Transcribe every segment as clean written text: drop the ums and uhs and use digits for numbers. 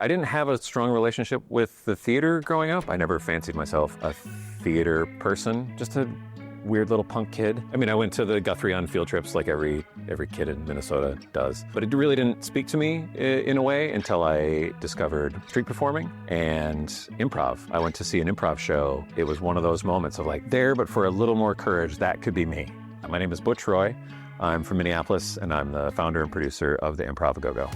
I didn't have a strong relationship with the theater growing up. I never fancied myself a theater person, just a weird little punk kid. I mean, I went to the Guthrie on field trips like every kid in Minnesota does, but it really didn't speak to me in a way until I discovered street performing and improv. I went to see an improv show. It was one of those moments of like, there, but for a little more courage, that could be me. My name is Butch Roy. I'm from Minneapolis, and I'm the founder and producer of the Improv A-Go-Go.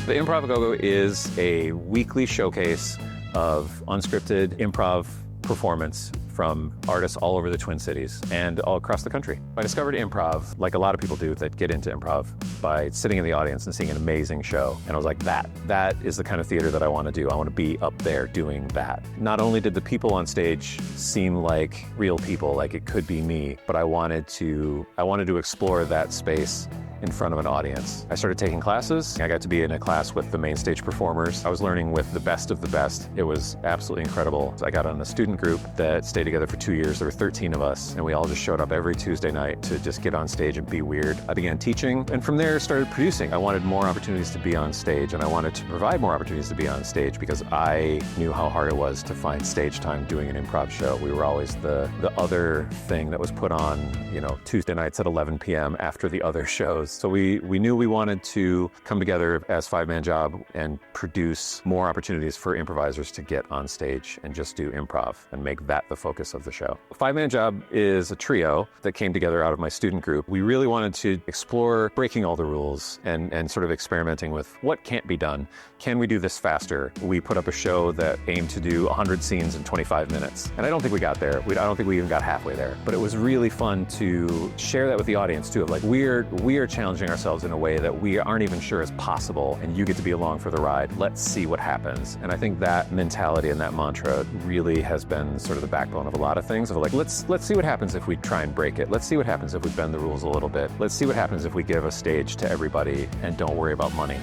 The Improv A-Go-Go is a weekly showcase of unscripted improv performance from artists all over the Twin Cities and all across the country. I discovered improv, like a lot of people do that get into improv, by sitting in the audience and seeing an amazing show. And I was like, that is the kind of theater that I want to do. I want to be up there doing that. Not only did the people on stage seem like real people, like it could be me, but I wanted to explore that space in front of an audience. I started taking classes. I got to be in a class with the main stage performers. I was learning with the best of the best. It was absolutely incredible. I got on a student group that stayed together for 2 years. There were 13 of us, and we all just showed up every Tuesday night to just get on stage and be weird. I began teaching, and from there started producing. I wanted more opportunities to be on stage, and I wanted to provide more opportunities to be on stage because I knew how hard it was to find stage time doing an improv show. We were always the other thing that was put on, Tuesday nights at 11 p.m. after the other shows. So we knew we wanted to come together as five-man job and produce more opportunities for improvisers to get on stage and just do improv and make that the focus of the show. Five-man job is a trio that came together out of my student group. We really wanted to explore breaking all the rules and sort of experimenting with what can't be done. Can we do this faster? We put up a show that aimed to do 100 scenes in 25 minutes. And I don't think we got there. I don't think we even got halfway there. But it was really fun to share that with the audience too, of like, we are challenging ourselves in a way that we aren't even sure is possible, and you get to be along for the ride. Let's see what happens. And I think that mentality and that mantra really has been sort of the backbone of a lot of things, of like, let's see what happens if we try and break it. Let's see what happens if we bend the rules a little bit. Let's see what happens if we give a stage to everybody and don't worry about money.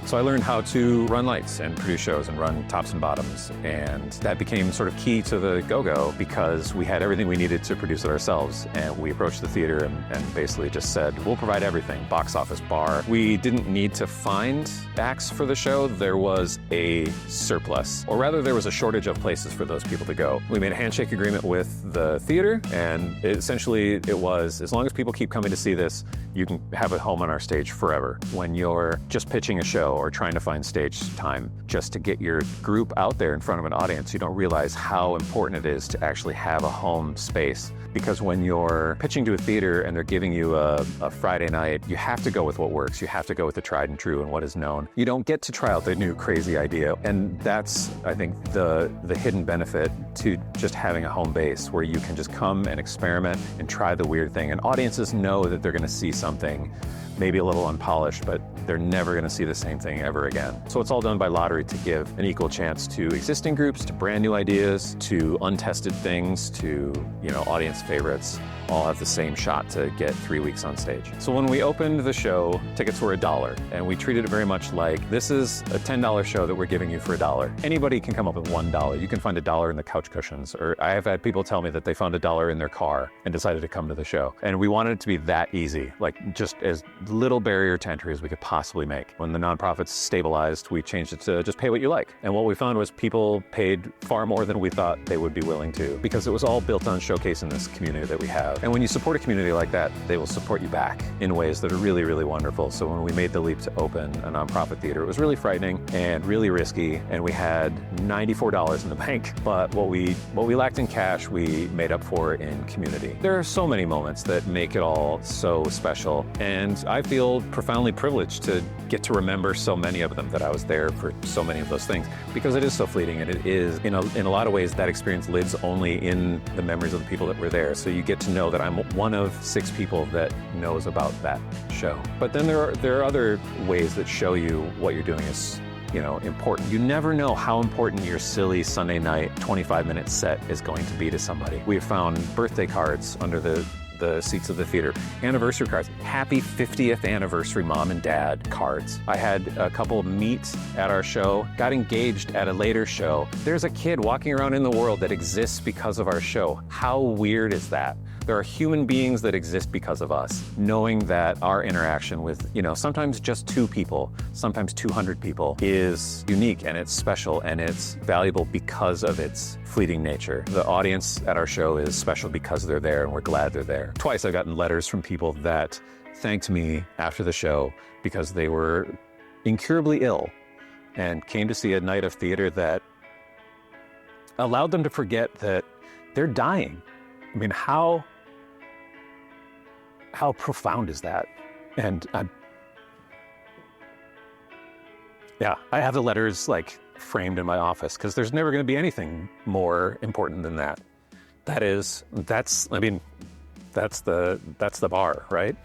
So I learned how to run lights and produce shows and run tops and bottoms. And that became sort of key to the Go-Go because we had everything we needed to produce it ourselves. And we approached the theater and basically just said, we'll provide everything. Box office, bar. We didn't need to find acts for the show. There was a surplus, or rather there was a shortage of places for those people to go. We made a handshake agreement with the theater, and essentially it was, as long as people keep coming to see this, you can have a home on our stage forever. When you're just pitching a show or trying to find stage time just to get your group out there in front of an audience, you don't realize how important it is to actually have a home space. Because when you're pitching to a theater and they're giving you a Friday night, you have to go with what works. You have to go with the tried and true and what is known. You don't get to try out the new crazy idea. And that's, I think, the hidden benefit to just having a home base where you can just come and experiment and try the weird thing. And audiences know that they're going to see something maybe a little unpolished, but they're never going to see the same thing ever again. So it's all done by lottery to give an equal chance to existing groups, to brand new ideas, to untested things, to, audience favorites. All have the same shot to get 3 weeks on stage. So when we opened the show, tickets were $1, and we treated it very much like, this is a $10 show that we're giving you for $1. Anybody can come up with $1. You can find $1 in the couch cushions, or I have had people tell me that they found $1 in their car and decided to come to the show. And we wanted it to be that easy, like just as little barrier to entry as we could possibly make. When the nonprofits stabilized, we changed it to just pay what you like. And what we found was people paid far more than we thought they would be willing to, because it was all built on showcasing this community that we have. And when you support a community like that, they will support you back in ways that are really, really wonderful. So when we made the leap to open a nonprofit theater, it was really frightening and really risky, and we had $94 in the bank. But what we lacked in cash, we made up for in community. There are so many moments that make it all so special, and I feel profoundly privileged to get to remember so many of them, that I was there for so many of those things, because it is so fleeting, and it is, in a lot of ways, that experience lives only in the memories of the people that were there. So you get to know that I'm one of 6 people that knows about that show. But then there are other ways that show you what you're doing is important. You never know how important your silly Sunday night 25-minute set is going to be to somebody. We have found birthday cards under the seats of the theater, anniversary cards, happy 50th anniversary mom and dad cards. I had a couple meet at our show, got engaged at a later show. There's a kid walking around in the world that exists because of our show. How weird is that? There are human beings that exist because of us, knowing that our interaction with, sometimes just 2 people, sometimes 200 people is unique and it's special and it's valuable because of its fleeting nature. The audience at our show is special because they're there and we're glad they're there. Twice I've gotten letters from people that thanked me after the show because they were incurably ill and came to see a night of theater that allowed them to forget that they're dying. I mean, how profound is that? And I have the letters like framed in my office because there's never going to be anything more important than that. That's the bar, right?